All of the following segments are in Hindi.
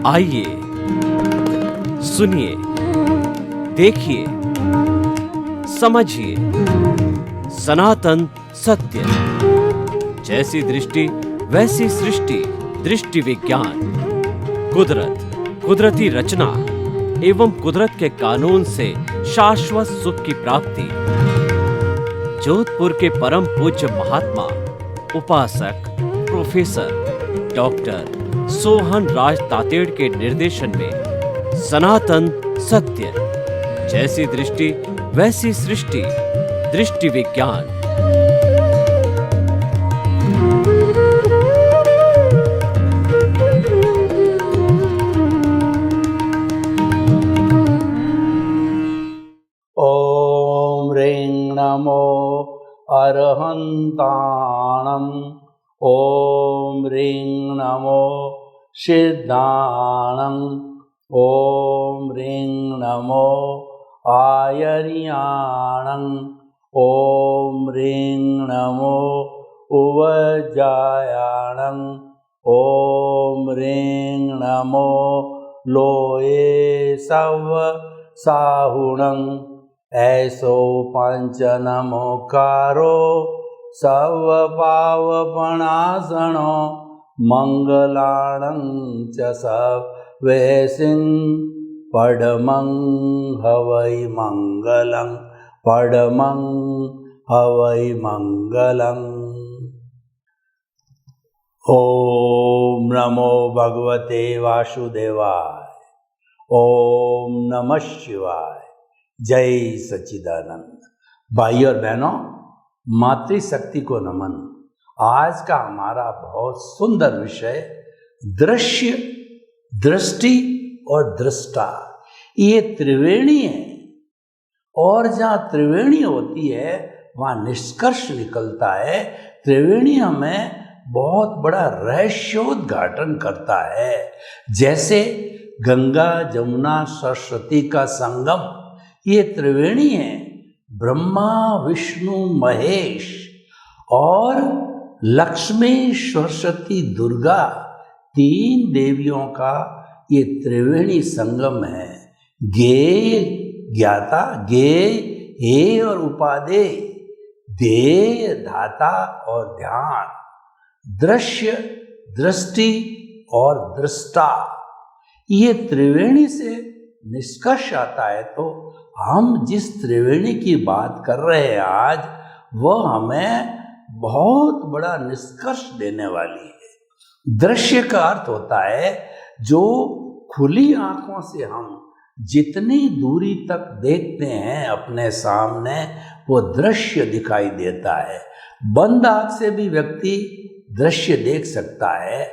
आइए, सुनिए, देखिए, समझिए सनातन सत्य। जैसी दृष्टि वैसी सृष्टि, दृष्टि विज्ञान। कुदरत, कुदरती रचना एवं कुदरत के कानून से शाश्वत सुख की प्राप्ति। जोधपुर के परम पूज्य महात्मा उपासक प्रोफेसर डॉक्टर सोहन राज तातेड़ के निर्देशन में सनातन सत्य। जैसी दृष्टि वैसी सृष्टि, दृष्टि विज्ञान। ओम ह्रीं नमो अरहन्ताणं। ओम ह्रीं नमो सिद्धाणं। ओम ह्रीं नमो आयर्याणं। ओम ह्रीं नमो उवज्जायाणं। ओम ह्रीं नमो लोये सव साहुणं। ऐसो पंच नमोकारो सव पावपणासनो मंगलाणं च सवैसिं पडमं हवै मंगलं। पडमं हवै मंगलं। ओम नमो भगवते वासुदेवाय। ओम नमः शिवाय। जय सच्चिदानंद। भाई और बहनों, मातृशक्ति को नमन। आज का हमारा बहुत सुंदर विषय दृश्य, दृष्टि और दृष्टा। ये त्रिवेणी है और जहाँ त्रिवेणी होती है वहाँ निष्कर्ष निकलता है। त्रिवेणी हमें बहुत बड़ा रहस्योद्घाटन करता है। जैसे गंगा जमुना सरस्वती का संगम, ये त्रिवेणी है। ब्रह्मा विष्णु महेश और लक्ष्मी सरस्वती दुर्गा, तीन देवियों का ये त्रिवेणी संगम है। ज्ञेय ज्ञाता, ज्ञेय हेय और उपादेय, ध्येय धाता और ध्यान, दृश्य दृष्टि और दृष्टा। ये त्रिवेणी से निष्कर्ष आता है। तो हम जिस त्रिवेणी की बात कर रहे हैं आज, वह हमें बहुत बड़ा निष्कर्ष देने वाली है। दृश्य का अर्थ होता है जो खुली आंखों से हम जितनी दूरी तक देखते हैं अपने सामने, वो दृश्य दिखाई देता है। बंद आंख से भी व्यक्ति दृश्य देख सकता है।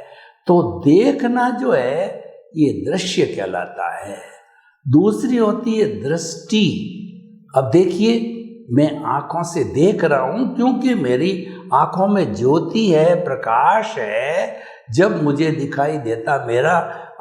तो देखना जो है ये दृश्य कहलाता है। दूसरी होती है दृष्टि। अब देखिए, मैं आंखों से देख रहा हूं क्योंकि मेरी आंखों में ज्योति है, प्रकाश है। जब मुझे दिखाई देता, मेरा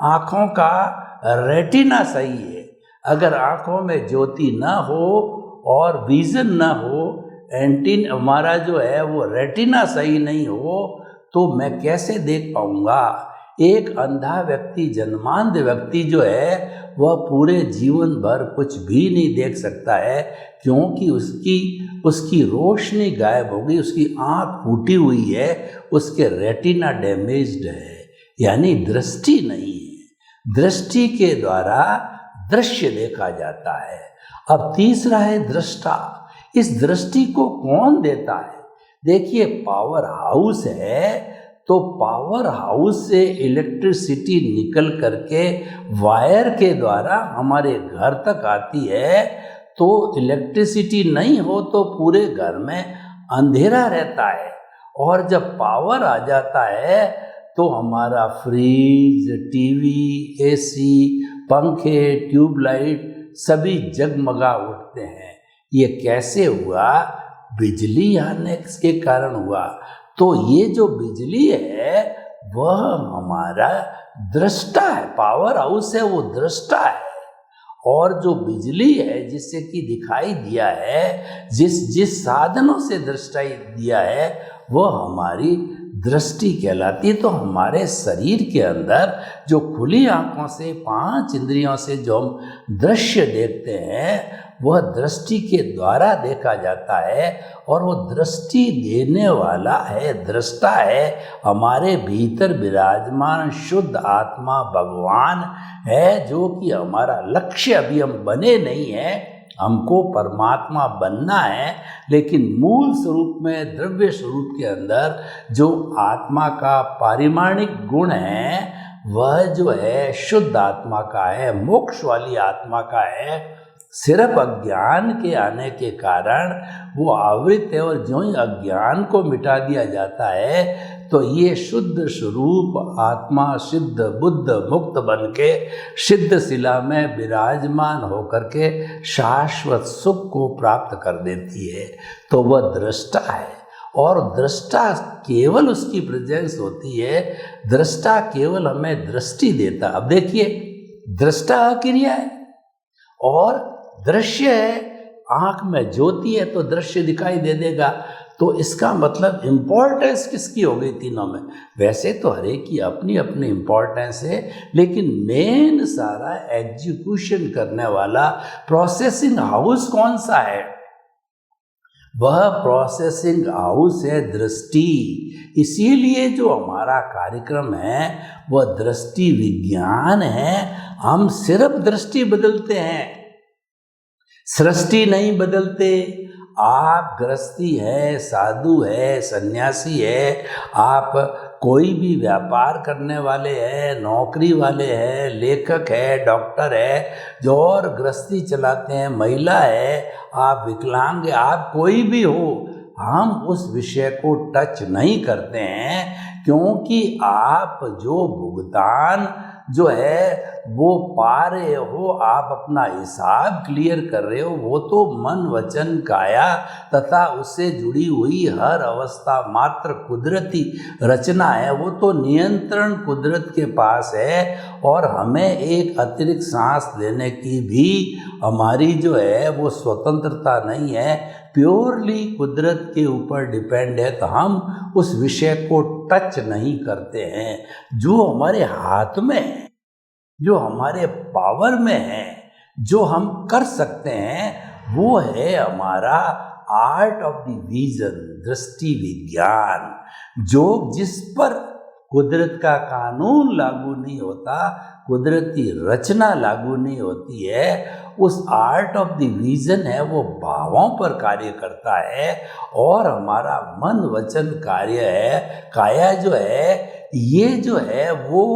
आंखों का रेटिना सही है। अगर आंखों में ज्योति ना हो और विजन ना हो, एंटीन हमारा जो है वो रेटिना सही नहीं हो, तो मैं कैसे देख पाऊंगा। एक अंधा व्यक्ति, जन्मांध व्यक्ति जो है, वह पूरे जीवन भर कुछ भी नहीं देख सकता है क्योंकि उसकी रोशनी गायब हो गई, उसकी आंख फूटी हुई है, उसके रेटिना डैमेज्ड है, यानी दृष्टि नहीं है। दृष्टि के द्वारा दृश्य देखा जाता है। अब तीसरा है दृष्टा। इस दृष्टि को कौन देता है? देखिए, पावर हाउस है तो पावर हाउस से इलेक्ट्रिसिटी निकल करके वायर के द्वारा हमारे घर तक आती है। तो इलेक्ट्रिसिटी नहीं हो तो पूरे घर में अंधेरा रहता है, और जब पावर आ जाता है तो हमारा फ्रिज, टीवी, एसी, पंखे, ट्यूबलाइट सभी जगमगा उठते हैं। ये कैसे हुआ? बिजली आने के कारण हुआ। तो ये जो बिजली है वह हमारा दृष्टा है। पावर हाउस है वो दृष्टा है। और जो बिजली है जिससे कि दिखाई दिया है, जिस साधनों से दृष्टाई दिया है, वह हमारी दृष्टि कहलाती है। तो हमारे शरीर के अंदर जो खुली आंखों से 5 इंद्रियों से जो हम दृश्य देखते हैं वह दृष्टि के द्वारा देखा जाता है, और वो दृष्टि देने वाला है, दृष्टा है, हमारे भीतर विराजमान शुद्ध आत्मा भगवान है, जो कि हमारा लक्ष्य अभी हम बने नहीं हैं। हमको परमात्मा बनना है, लेकिन मूल स्वरूप में द्रव्य स्वरूप के अंदर जो आत्मा का पारिमाणिक गुण है वह जो है शुद्ध आत्मा का है, मोक्ष वाली आत्मा का है। सिर्फ अज्ञान के आने के कारण वो आवृत है, और जो ही अज्ञान को मिटा दिया जाता है तो ये शुद्ध स्वरूप आत्मा सिद्ध बुद्ध मुक्त बन के सिद्ध शिला में विराजमान होकर के शाश्वत सुख को प्राप्त कर देती है। तो वह दृष्टा है, और दृष्टा केवल उसकी प्रेजेंस होती है, दृष्टा केवल हमें दृष्टि देता। अब देखिए, दृष्टा अक्रिया है और दृश्य है, आंख में ज्योति है तो दृश्य दिखाई दे देगा। तो इसका मतलब इम्पोर्टेंस किसकी हो गई तीनों में? वैसे तो हर एक की अपनी अपनी इम्पोर्टेंस है, लेकिन मेन सारा एग्जीक्यूशन करने वाला प्रोसेसिंग हाउस कौन सा है? वह प्रोसेसिंग हाउस है दृष्टि। इसीलिए जो हमारा कार्यक्रम है वह दृष्टि विज्ञान है। हम सिर्फ दृष्टि बदलते हैं, सृष्टि नहीं बदलते। आप गृहस्थी है, साधु है, सन्यासी है, आप कोई भी व्यापार करने वाले हैं, नौकरी वाले हैं, लेखक है, डॉक्टर है, जो और गृहस्थी चलाते हैं, महिला है, आप विकलांग है, आप कोई भी हो, हम उस विषय को टच नहीं करते हैं, क्योंकि आप जो भुगतान जो है वो पा रहे हो, आप अपना हिसाब क्लियर कर रहे हो, वो तो मन वचन काया तथा उससे जुड़ी हुई हर अवस्था मात्र कुदरती रचना है। वो तो नियंत्रण कुदरत के पास है, और हमें एक अतिरिक्त सांस लेने की भी हमारी जो है वो स्वतंत्रता नहीं है, प्योरली कुदरत के ऊपर डिपेंड है। तो हम उस विषय को टच नहीं करते हैं। जो हमारे हाथ में है, जो हमारे पावर में है, जो हम कर सकते हैं, वो है हमारा आर्ट ऑफ द विजन, दृष्टि विज्ञान, जो जिस पर कुदरत का कानून लागू नहीं होता, कुदरती रचना लागू नहीं होती है। उस आर्ट ऑफ द विजन है वो भावों पर कार्य करता है, और हमारा मन वचन कार्य है, काया जो है ये जो है वो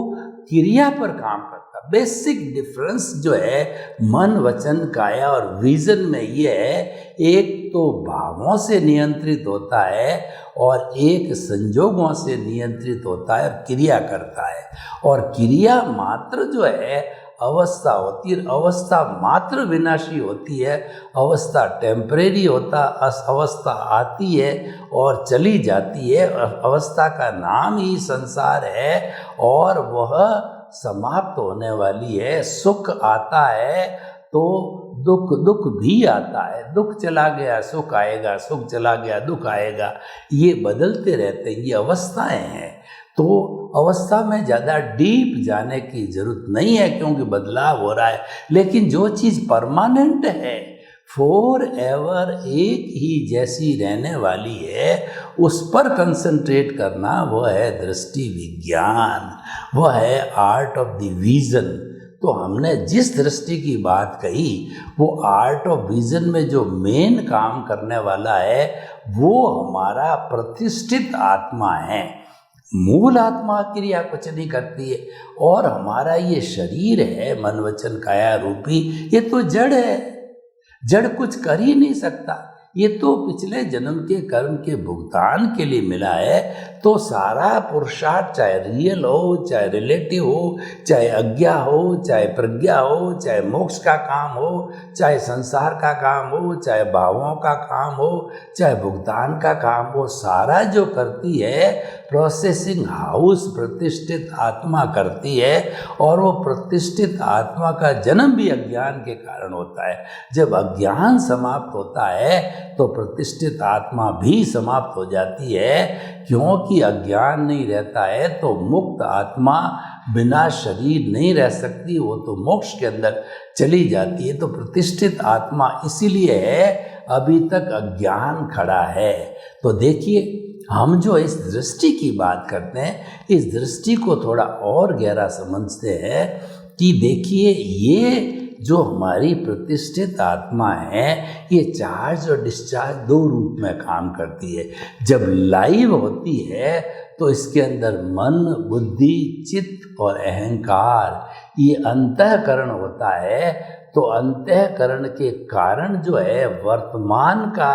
क्रिया पर काम करता। बेसिक डिफरेंस जो है मन वचन काया और विजन में ये है, एक तो भावों से नियंत्रित होता है और एक संजोगों से नियंत्रित होता है और क्रिया करता है। और क्रिया मात्र जो है अवस्था होती है, अवस्था मात्र विनाशी होती है, अवस्था टेम्परेरी होता, अवस्था आती है और चली जाती है। अवस्था का नाम ही संसार है और वह समाप्त होने वाली है। सुख आता है तो दुख भी आता है, दुख चला गया सुख आएगा, सुख चला गया दुख आएगा, ये बदलते रहते हैं, ये अवस्थाएं हैं। तो अवस्था में ज़्यादा डीप जाने की जरूरत नहीं है, क्योंकि बदलाव हो रहा है। लेकिन जो चीज़ परमानेंट है, फॉर एवर एक ही जैसी रहने वाली है, उस पर कंसंट्रेट करना वह है दृष्टि विज्ञान, वह है आर्ट ऑफ द विजन। तो हमने जिस दृष्टि की बात कही वो आर्ट ऑफ विजन में जो मेन काम करने वाला है वो हमारा प्रतिष्ठित आत्मा है। मूल आत्मा क्रिया कुछ नहीं करती है, और हमारा ये शरीर है मन वचन काया रूपी, ये तो जड़ है, जड़ कुछ कर ही नहीं सकता। ये तो पिछले जन्म के कर्म के भुगतान के लिए मिला है। तो सारा पुरुषार्थ, चाहे रियल हो, चाहे रिलेटिव हो, चाहे अज्ञा हो, चाहे प्रज्ञा हो, चाहे मोक्ष का काम हो, चाहे संसार का काम हो, चाहे भावों का काम हो, चाहे भुगतान का काम हो, सारा जो करती है प्रोसेसिंग हाउस प्रतिष्ठित आत्मा करती है। और वो प्रतिष्ठित आत्मा का जन्म भी अज्ञान के कारण होता है। जब अज्ञान समाप्त होता है तो प्रतिष्ठित आत्मा भी समाप्त हो जाती है, क्योंकि अज्ञान नहीं रहता है तो मुक्त आत्मा बिना शरीर नहीं रह सकती, वो तो मोक्ष के अंदर चली जाती है। तो प्रतिष्ठित आत्मा इसीलिए है, अभी तक अज्ञान खड़ा है। तो देखिए, हम जो इस दृष्टि की बात करते हैं, इस दृष्टि को थोड़ा और गहरा समझते हैं कि देखिए, ये जो हमारी प्रतिष्ठित आत्मा है, ये चार्ज और डिस्चार्ज दो रूप में काम करती है। जब लाइव होती है तो इसके अंदर मन, बुद्धि, चित्त और अहंकार, ये अंतःकरण होता है। तो अंतःकरण के कारण जो है वर्तमान का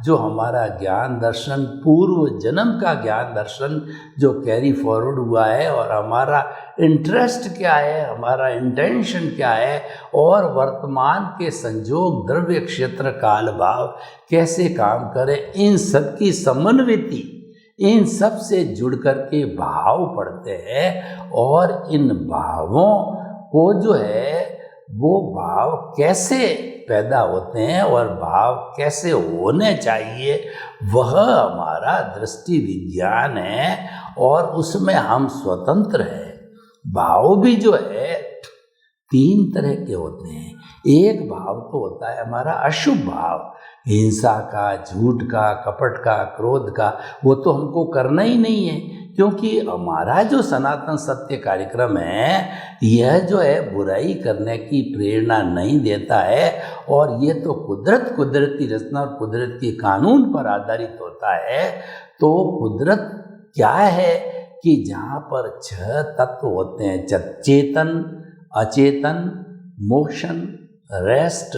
जो हमारा ज्ञान दर्शन, पूर्व जन्म का ज्ञान दर्शन जो कैरी फॉरवर्ड हुआ है, और हमारा इंटरेस्ट क्या है, हमारा इंटेंशन क्या है, और वर्तमान के संजोग, द्रव्य, क्षेत्र, काल, भाव कैसे काम करें, इन सब की समन्विति, इन सब से जुड़ करके भाव पढ़ते हैं। और इन भावों को जो है, वो भाव कैसे पैदा होते हैं और भाव कैसे होने चाहिए, वह हमारा दृष्टि विज्ञान है, और उसमें हम स्वतंत्र हैं। भाव भी जो है तीन तरह के होते हैं। एक भाव तो होता है हमारा अशुभ भाव, हिंसा का, झूठ का, कपट का, क्रोध का, वो तो हमको करना ही नहीं है, क्योंकि हमारा जो सनातन सत्य कार्यक्रम है, यह जो है बुराई करने की प्रेरणा नहीं देता है। और ये तो कुदरती रचना और कुदरत के कानून पर आधारित होता है। तो कुदरत क्या है कि जहाँ पर 6 तत्व होते हैं, चेतन, अचेतन, मोशन, रेस्ट,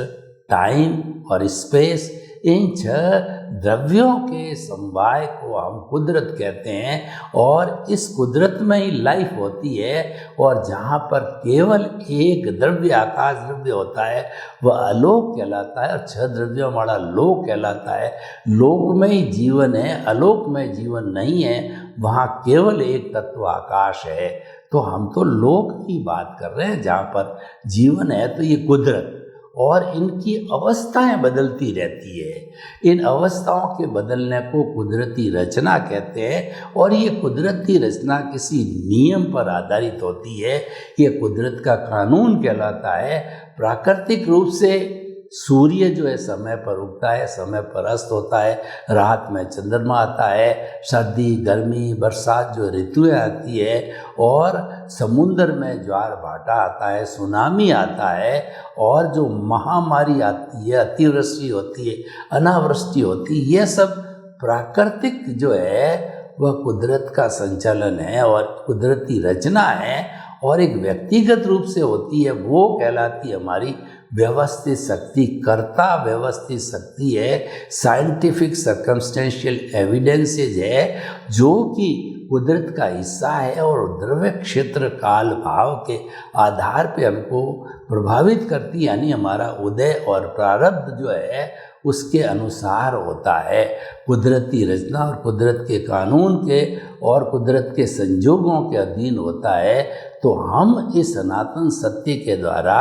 टाइम और स्पेस, इन 6 द्रव्यों के समवाय को हम कुदरत कहते हैं। और इस कुदरत में ही लाइफ होती है। और जहाँ पर केवल एक द्रव्य, आकाश द्रव्य होता है, वह अलोक कहलाता है, और 6 द्रव्यों वाला लोक कहलाता है। लोक में ही जीवन है, अलोक में जीवन नहीं है, वहाँ केवल एक तत्व आकाश है। तो हम तो लोक की बात कर रहे हैं जहाँ पर जीवन है। तो ये कुदरत, और इनकी अवस्थाएं बदलती रहती है। इन अवस्थाओं के बदलने को कुदरती रचना कहते हैं। और ये कुदरती रचना किसी नियम पर आधारित होती है, ये कुदरत का कानून कहलाता है। प्राकृतिक रूप से सूर्य जो है समय पर उगता है, समय पर अस्त होता है, रात में चंद्रमा आता है, सर्दी, गर्मी, बरसात जो ऋतुएं आती है, और समुद्र में ज्वार भाटा आता है, सुनामी आता है, और जो महामारी आती है, अतिवृष्टि होती है, अनावृष्टि होती है, ये सब प्राकृतिक जो है वह कुदरत का संचालन है और कुदरती रचना है। और एक व्यक्तिगत रूप से होती है, वो कहलाती है हमारी व्यवस्थित शक्ति। कर्ता व्यवस्थित शक्ति है, साइंटिफिक सर्कमस्टेंशियल एविडेंसेज है, जो कि कुदरत का हिस्सा है, और द्रव्य, क्षेत्र, काल, भाव के आधार पे हमको प्रभावित करती है। यानी हमारा उदय और प्रारब्ध जो है उसके अनुसार होता है। कुदरती रचना और कुदरत के कानून के और कुदरत के संजोगों के अधीन होता है। तो हम इस सनातन सत्य के द्वारा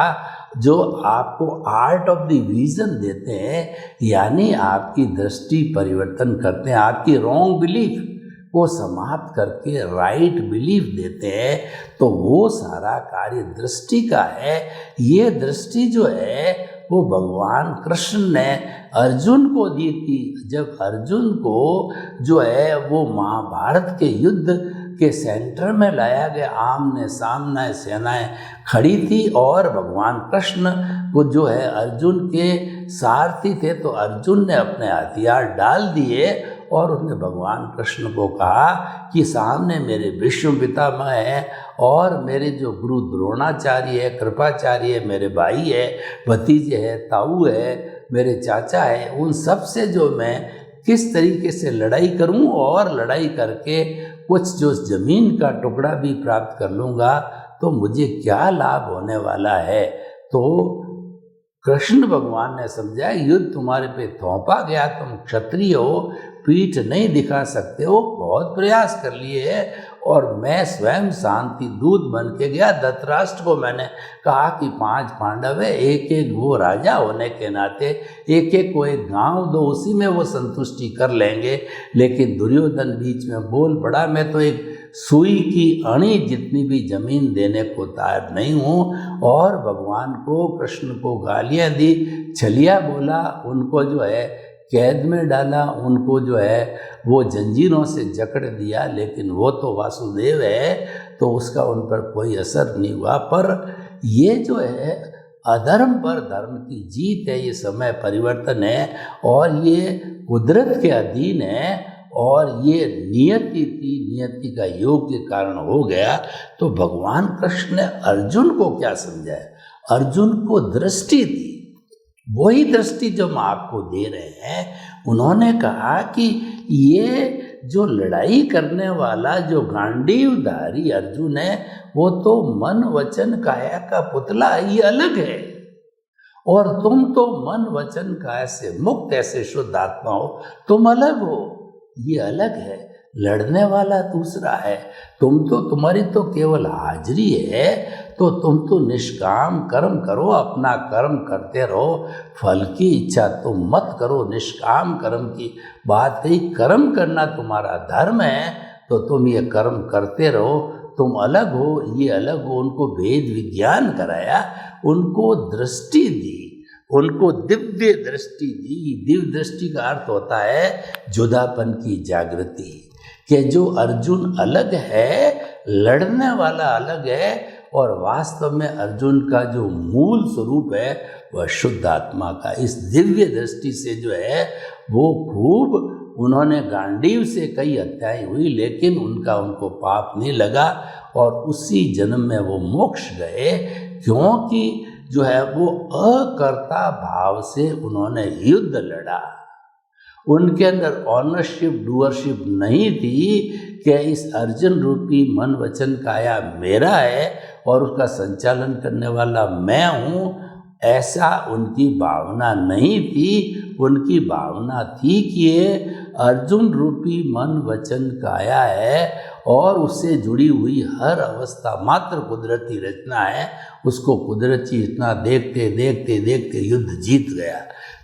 जो आपको आर्ट ऑफ द विजन देते हैं, यानी आपकी दृष्टि परिवर्तन करते हैं, आपकी रॉन्ग बिलीफ को समाप्त करके राइट बिलीफ देते हैं, तो वो सारा कार्य दृष्टि का है। ये दृष्टि जो है वो भगवान कृष्ण ने अर्जुन को दी थी। जब अर्जुन को जो है वो महाभारत के युद्ध के सेंटर में लाया गया, आमने सामने सेनाएं खड़ी थी, और भगवान कृष्ण को जो है अर्जुन के सारथी थे, तो अर्जुन ने अपने हथियार डाल दिए और उसने भगवान कृष्ण को कहा कि सामने मेरे विश्व पितामह है, और मेरे जो गुरु द्रोणाचार्य है, कृपाचार्य है, मेरे भाई है, भतीजे है, ताऊ है, मेरे चाचा है, उन सब से जो मैं किस तरीके से लड़ाई करूं, और लड़ाई करके कुछ जो ज़मीन का टुकड़ा भी प्राप्त कर लूँगा, तो मुझे क्या लाभ होने वाला है। तो कृष्ण भगवान ने समझा, युद्ध तुम्हारे पे थोपा गया, तुम क्षत्रिय हो, पीठ नहीं दिखा सकते हो, बहुत प्रयास कर लिए है, और मैं स्वयं शांति दूत बन के गया। धृतराष्ट्र को मैंने कहा कि 5 पांडव है, एक एक वो राजा होने के नाते एक एक को एक गांव दो, उसी में वो संतुष्टि कर लेंगे। लेकिन दुर्योधन बीच में बोल पड़ा, मैं तो एक सुई की अणी जितनी भी जमीन देने को तैयार नहीं हूँ। और भगवान को, कृष्ण को गालियाँ दी, छलिया बोला, उनको जो है कैद में डाला, उनको जो है वो जंजीरों से जकड़ दिया। लेकिन वो तो वासुदेव है, तो उसका उन पर कोई असर नहीं हुआ। पर ये जो है अधर्म पर धर्म की जीत है, ये समय परिवर्तन है और ये कुदरत के अधीन है और ये नियति थी, नियति का योग के कारण हो गया। तो भगवान कृष्ण ने अर्जुन को क्या समझाया? अर्जुन को दृष्टि दी, वही दृष्टि जो हम आपको दे रहे हैं। उन्होंने कहा कि ये जो लड़ाई करने वाला जो गांडीवधारी अर्जुन है, वो तो मन वचन काया का पुतला है, ये अलग है। और तुम तो मन वचन काया से मुक्त ऐसे शुद्ध आत्मा हो, तुम अलग हो, ये अलग है। लड़ने वाला दूसरा है। तुम तो, तुम्हारी तो केवल हाजिरी है, तो तुम तो निष्काम कर्म करो, अपना कर्म करते रहो, फल की इच्छा तुम मत करो। निष्काम कर्म की बात कही, कर्म करना तुम्हारा धर्म है, तो तुम ये कर्म करते रहो। तुम अलग हो, ये अलग हो। उनको वेद विज्ञान कराया, उनको दृष्टि दी, उनको दिव्य दृष्टि दी। दिव्य दृष्टि का अर्थ होता है जुदापन की जागृति, कि जो अर्जुन अलग है, लड़ने वाला अलग है, और वास्तव में अर्जुन का जो मूल स्वरूप है वह शुद्ध आत्मा का। इस दिव्य दृष्टि से जो है वो खूब, उन्होंने गांडीव से कई हत्याएं हुई, लेकिन उनको पाप नहीं लगा और उसी जन्म में वो मोक्ष गए, क्योंकि जो है वो अकर्ता भाव से उन्होंने युद्ध लड़ा। उनके अंदर ऑनरशिप, डूअरशिप नहीं थी कि इस अर्जुन रूपी मन वचन काया मेरा है और उसका संचालन करने वाला मैं हूँ, ऐसा उनकी भावना नहीं थी। उनकी भावना थी कि ये अर्जुन रूपी मन वचन काया है और उससे जुड़ी हुई हर अवस्था मात्र कुदरती रचना है। उसको कुदरती रचना देखते देखते देखते युद्ध जीत गया।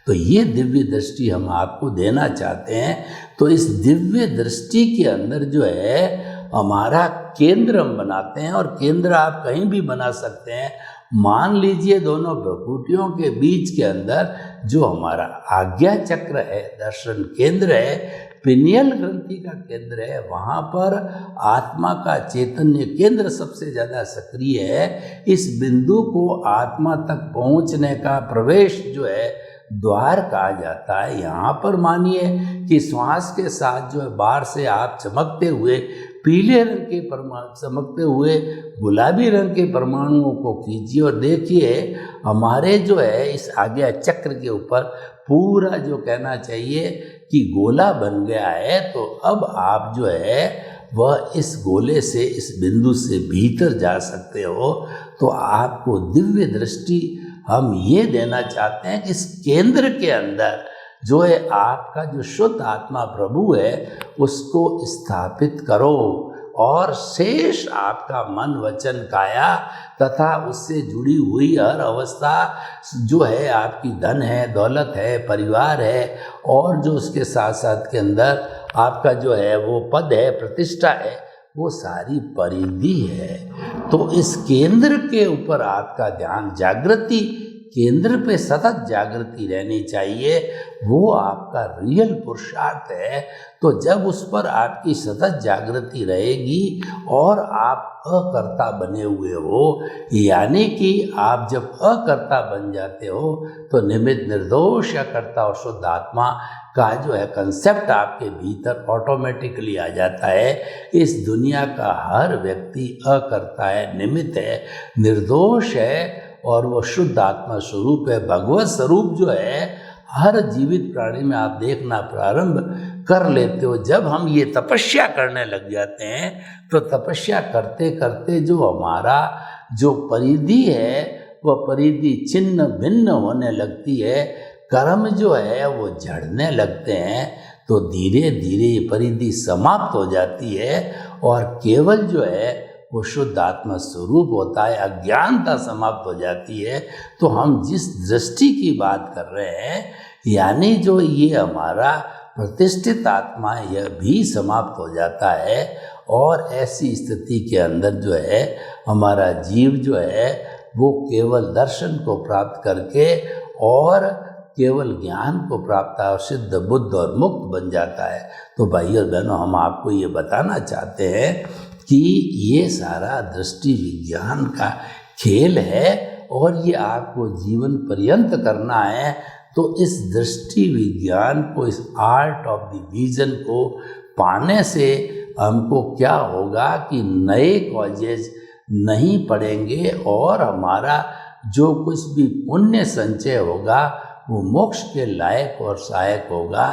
तो ये दिव्य दृष्टि हम आपको देना चाहते हैं। तो इस दिव्य दृष्टि के अंदर जो है हमारा केंद्र हम बनाते हैं, और केंद्र आप कहीं भी बना सकते हैं। मान लीजिए दोनों भ्रुकुटियों के बीच के अंदर जो हमारा आज्ञा चक्र है, दर्शन केंद्र है, पिनियल ग्रंथि का केंद्र है, वहाँ पर आत्मा का चैतन्य केंद्र सबसे ज़्यादा सक्रिय है। इस बिंदु को आत्मा तक पहुँचने का प्रवेश जो है द्वार कहा जाता है। यहाँ पर मानिए कि श्वास के साथ जो है बाहर से आप चमकते हुए पीले रंग के परमाणु, चमकते हुए गुलाबी रंग के परमाणुओं को खींचिए और देखिए हमारे जो है इस आज्ञा चक्र के ऊपर पूरा जो कहना चाहिए कि गोला बन गया है। तो अब आप जो है वह इस गोले से, इस बिंदु से भीतर जा सकते हो। तो आपको दिव्य दृष्टि हम ये देना चाहते हैं कि इस केंद्र के अंदर जो है आपका जो शुद्ध आत्मा प्रभु है उसको स्थापित करो, और शेष आपका मन वचन काया तथा उससे जुड़ी हुई हर अवस्था जो है, आपकी धन है, दौलत है, परिवार है, और जो उसके साथ साथ के अंदर आपका जो है वो पद है, प्रतिष्ठा है, वो सारी परिधि है। तो इस केंद्र के ऊपर आपका ध्यान, जागृति केंद्र पे सतत जागृति रहनी चाहिए, वो आपका रियल पुरुषार्थ है। तो जब उस पर आपकी सतत जागृति रहेगी और आप अकर्ता बने हुए हो, यानी कि आप जब अकर्ता बन जाते हो तो निमित्त निर्दोष या कर्ता और शुद्ध आत्मा का जो है कंसेप्ट आपके भीतर ऑटोमेटिकली आ जाता है। इस दुनिया का हर व्यक्ति अकर्ता है, निमित्त है, निर्दोष है, और वो शुद्ध आत्मा स्वरूप है। भगवत स्वरूप जो है हर जीवित प्राणी में आप देखना प्रारंभ कर लेते हो। जब हम ये तपस्या करने लग जाते हैं तो तपस्या करते करते जो हमारा जो परिधि है वह परिधि छिन्न भिन्न होने लगती है, कर्म जो है वो झड़ने लगते हैं। तो धीरे धीरे ये परिधि समाप्त हो जाती है और केवल जो है वो शुद्ध आत्मा स्वरूप होता है, अज्ञानता समाप्त हो जाती है। तो हम जिस दृष्टि की बात कर रहे हैं, यानी जो ये हमारा प्रतिष्ठित आत्मा है, यह भी समाप्त हो जाता है। और ऐसी स्थिति के अंदर जो है हमारा जीव जो है वो केवल दर्शन को प्राप्त करके और केवल ज्ञान को प्राप्त और सिद्ध बुद्ध और मुक्त बन जाता है। तो भाई और बहनों, हम आपको ये बताना चाहते हैं कि ये सारा दृष्टि विज्ञान का खेल है और ये आपको जीवन पर्यंत करना है। तो इस दृष्टि विज्ञान को, इस आर्ट ऑफ द विजन को पाने से हमको क्या होगा कि नए कॉजेज नहीं पड़ेंगे और हमारा जो कुछ भी पुण्य संचय होगा वो मोक्ष के लायक और सहायक होगा।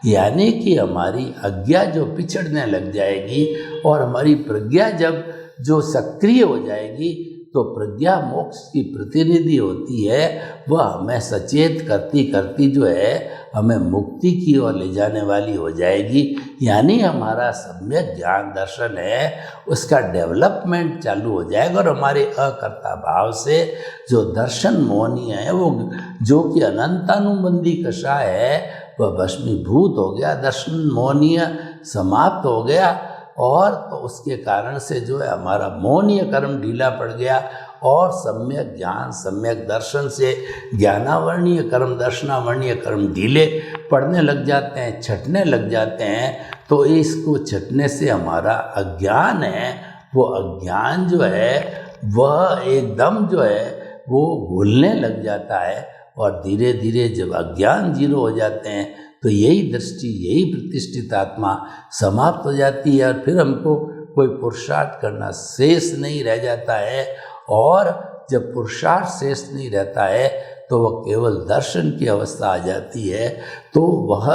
यानी कि हमारी अज्ञा जो पिछड़ने लग जाएगी और हमारी प्रज्ञा जब जो सक्रिय हो जाएगी, तो प्रज्ञा मोक्ष की प्रतिनिधि होती है। वह हमें सचेत करती करती जो है हमें मुक्ति की ओर ले जाने वाली हो जाएगी। यानी हमारा सम्यक ज्ञान दर्शन है, उसका डेवलपमेंट चालू हो जाएगा और हमारे अकर्ता भाव से जो दर्शन मोहनीय है, वो जो कि अनंतानुबंधी कषाय है, वह भस्मीभूत हो गया, दर्शन मोहनीय समाप्त हो गया। और तो उसके कारण से जो है हमारा मोहनीय कर्म ढीला पड़ गया और सम्यक ज्ञान सम्यक दर्शन से ज्ञानावर्णीय कर्म दर्शनावर्णीय कर्म ढीले पड़ने लग जाते हैं, छटने लग जाते हैं। तो इसको छटने से हमारा अज्ञान है, वो अज्ञान जो है वह एकदम जो है वो भूलने लग जाता है। और धीरे धीरे जब अज्ञान जीरो हो जाते हैं, तो यही दृष्टि, यही प्रतिष्ठित आत्मा समाप्त हो जाती है और फिर हमको कोई पुरुषार्थ करना शेष नहीं रह जाता है। और जब पुरुषार्थ शेष नहीं रहता है तो वह केवल दर्शन की अवस्था आ जाती है। तो वह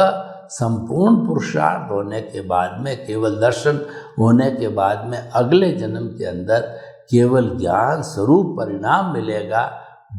संपूर्ण पुरुषार्थ होने के बाद में, केवल दर्शन होने के बाद में अगले जन्म के अंदर केवल ज्ञान स्वरूप परिणाम मिलेगा।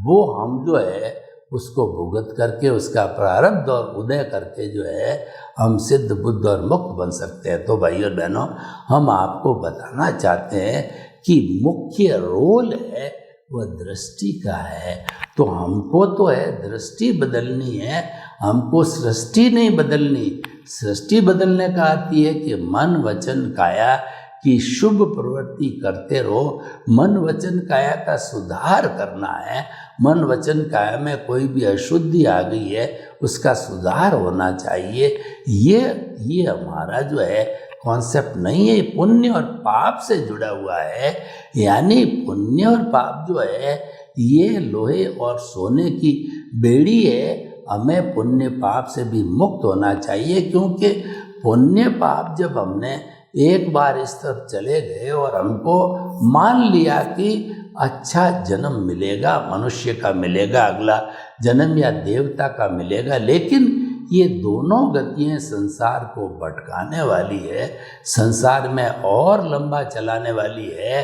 वो हम जो है उसको भुगत करके, उसका प्रारब्ध और उदय करके जो है हम सिद्ध बुद्ध और मुक्त बन सकते हैं। तो भाई और बहनों, हम आपको बताना चाहते हैं कि मुख्य रोल है वह दृष्टि का है। तो हमको तो है दृष्टि बदलनी है, हमको सृष्टि नहीं बदलनी। सृष्टि बदलने का अर्थ ये है कि मन वचन काया की शुभ प्रवृत्ति करते रहो। मन वचन काया का सुधार करना है। मन वचन काया में कोई भी अशुद्धि आ गई है, उसका सुधार होना चाहिए। ये हमारा जो है कॉन्सेप्ट नहीं है, पुण्य और पाप से जुड़ा हुआ है। यानी पुण्य और पाप जो है ये लोहे और सोने की बेड़ी है। हमें पुण्य पाप से भी मुक्त होना चाहिए, क्योंकि पुण्य पाप जब हमने एक बार इस तरफ चले गए और हमको मान लिया कि अच्छा जन्म मिलेगा, मनुष्य का मिलेगा अगला जन्म या देवता का मिलेगा, लेकिन ये दोनों गतियाँ संसार को भटकाने वाली है, संसार में और लंबा चलाने वाली है।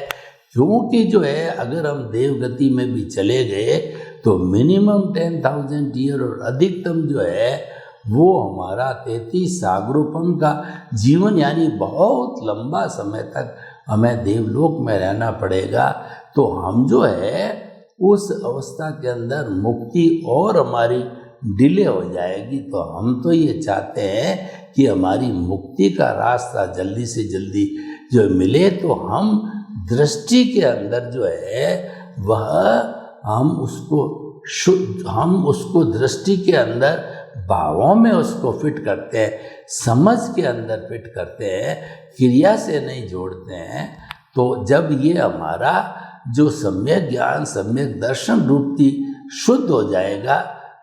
क्योंकि जो है अगर हम देव गति में भी चले गए तो मिनिमम 10,000 ईयर और अधिकतम जो है वो हमारा 33 सागरोपम का जीवन, यानी बहुत लंबा समय तक हमें देवलोक में रहना पड़ेगा। तो हम जो है उस अवस्था के अंदर मुक्ति और हमारी डिले हो जाएगी। तो हम तो ये चाहते हैं कि हमारी मुक्ति का रास्ता जल्दी से जल्दी जो मिले। तो हम दृष्टि के अंदर जो है वह हम उसको दृष्टि के अंदर भावों में उसको फिट करते हैं, समझ के अंदर फिट करते हैं, क्रिया से नहीं जोड़ते हैं। तो जब ये हमारा जो सम्यक ज्ञान सम्यक दर्शन रूपी शुद्ध हो जाएगा,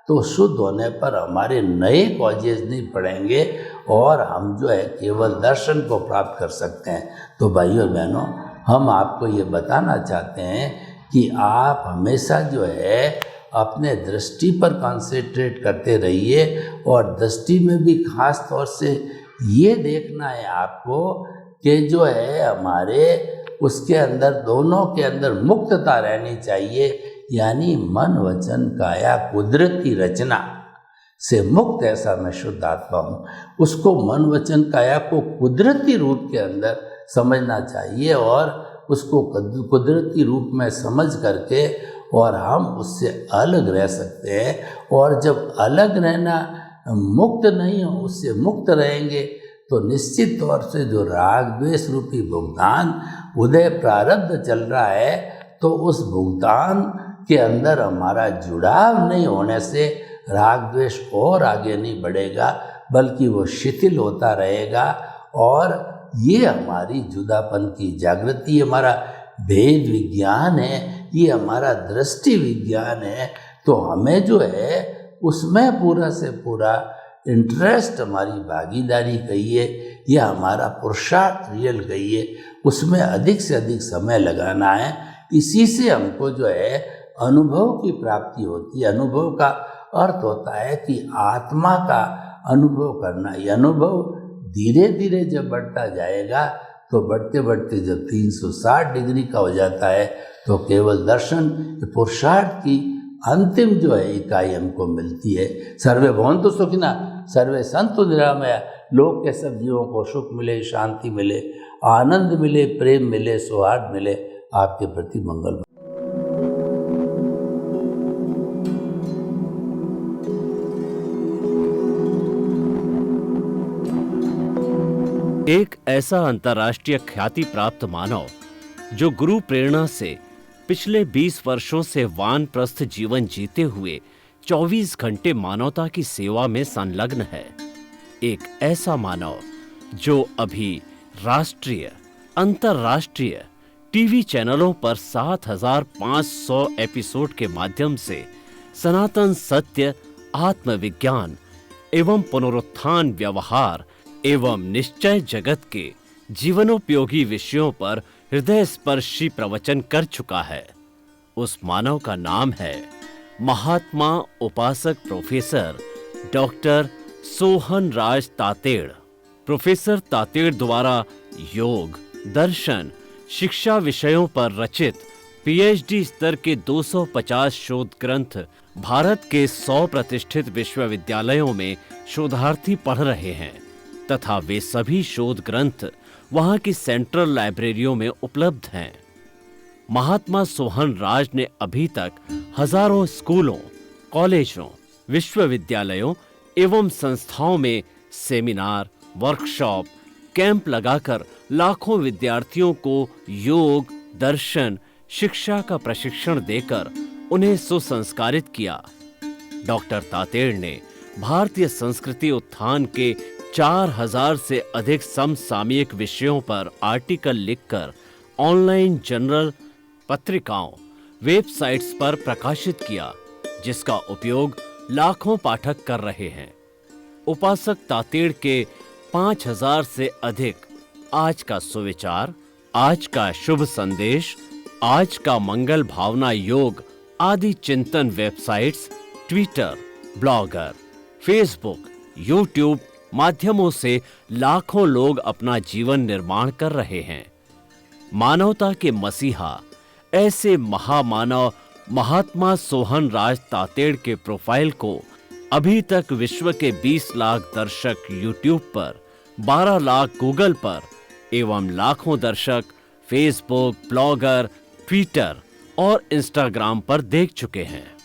तो शुद्ध होने पर हमारे नए कॉजेज नहीं पड़ेंगे और हम जो है केवल दर्शन को प्राप्त कर सकते हैं। तो भाइयों और बहनों, हम आपको ये बताना चाहते हैं कि आप हमेशा जो है अपने दृष्टि पर कंसंट्रेट करते रहिए। और दृष्टि में भी खास तौर से ये देखना है आपको कि जो है हमारे उसके अंदर दोनों के अंदर मुक्तता रहनी चाहिए। यानी मन वचन काया कुदरती रचना से मुक्त, ऐसा मैं शुद्ध आत्मा हूँ। उसको मन वचन काया को कुदरती रूप के अंदर समझना चाहिए और उसको कुदरती रूप में समझ करके और हम उससे अलग रह सकते हैं। और जब अलग रहना मुक्त नहीं हो, उससे मुक्त रहेंगे तो निश्चित तौर से जो राग द्वेष रूपी भुगतान उदय प्रारब्ध चल रहा है, तो उस भुगतान के अंदर हमारा जुड़ाव नहीं होने से राग द्वेष और आगे नहीं बढ़ेगा, बल्कि वो शिथिल होता रहेगा। और ये हमारी जुदापन की जागृति, हमारा भेद विज्ञान है, ये हमारा दृष्टि विज्ञान है। तो हमें जो है उसमें पूरा से पूरा इंटरेस्ट, हमारी भागीदारी कहिए या हमारा पुरुषार्थ रियल कहिए, उसमें अधिक से अधिक समय लगाना है। इसी से हमको जो है अनुभव की प्राप्ति होती है। अनुभव का अर्थ होता है कि आत्मा का अनुभव करना। ये अनुभव धीरे धीरे जब बढ़ता जाएगा तो बढ़ते बढ़ते जब 360 डिग्री का हो जाता है तो केवल दर्शन पुरुषार्थ की अंतिम जो है इकाई हमको मिलती है। सर्वे भवन्तु सुखिनः, सर्वे सन्तु निरामया। लोक के सब जीवों को सुख मिले, शांति मिले, आनंद मिले, प्रेम मिले, सौहार्द मिले। आपके प्रति मंगल। एक ऐसा अंतर्राष्ट्रीय ख्याति प्राप्त मानव जो गुरु प्रेरणा से पिछले 20 वर्षों से वानप्रस्थ जीवन जीते हुए 24 घंटे मानवता की सेवा में संलग्न है। एक ऐसा मानव जो अभी राष्ट्रीय, अंतर्राष्ट्रीय टीवी चैनलों पर 7,500 एपिसोड के माध्यम से सनातन सत्य, आत्मविज्ञान एवं पुनरुत्थान, व्यवहार एवं निश्चय जगत के जीवनोपयोगी विषयों पर हृदय स्पर्शी प्रवचन कर चुका है। उस मानव का नाम है महात्मा उपासक प्रोफेसर डॉक्टर सोहन राज तातेड़। प्रोफेसर तातेड़ द्वारा योग, दर्शन, शिक्षा विषयों पर रचित पीएचडी स्तर के 250 शोध ग्रंथ भारत के 100 प्रतिष्ठित विश्वविद्यालयों में शोधार्थी पढ़ रहे हैं तथा वे सभी शोध ग्रंथ वहां की सेंट्रल लाइब्रेरियों में उपलब्ध हैं। महात्मा सोहन राज ने अभी तक हजारों स्कूलों, कॉलेजों, विश्वविद्यालयों एवं संस्थाओं में सेमिनार, वर्कशॉप, कैंप लगाकर लाखों विद्यार्थियों को योग, दर्शन, शिक्षा का प्रशिक्षण देकर उन्हें सुसंस्कारित किया। डॉक्टर तातेड़ ने भारतीय संस्कृति उत्थान के 4000 से अधिक समसामयिक विषयों पर आर्टिकल लिखकर ऑनलाइन जर्नल, पत्रिकाओं, वेबसाइट्स पर प्रकाशित किया, जिसका उपयोग लाखों पाठक कर रहे हैं। उपासक तातेड़ के 5000 से अधिक आज का सुविचार, आज का शुभ संदेश, आज का मंगल भावना योग आदि चिंतन websites, Twitter, blogger, Facebook, YouTube माध्यमों से लाखों लोग अपना जीवन निर्माण कर रहे हैं। मानवता के मसीहा ऐसे महामानव महात्मा सोहन राज तातेड़ के प्रोफाइल को अभी तक विश्व के 20 लाख दर्शक यूट्यूब पर, 12 लाख गूगल पर एवं लाखों दर्शक फेसबुक, ब्लॉगर, ट्विटर और इंस्टाग्राम पर देख चुके हैं।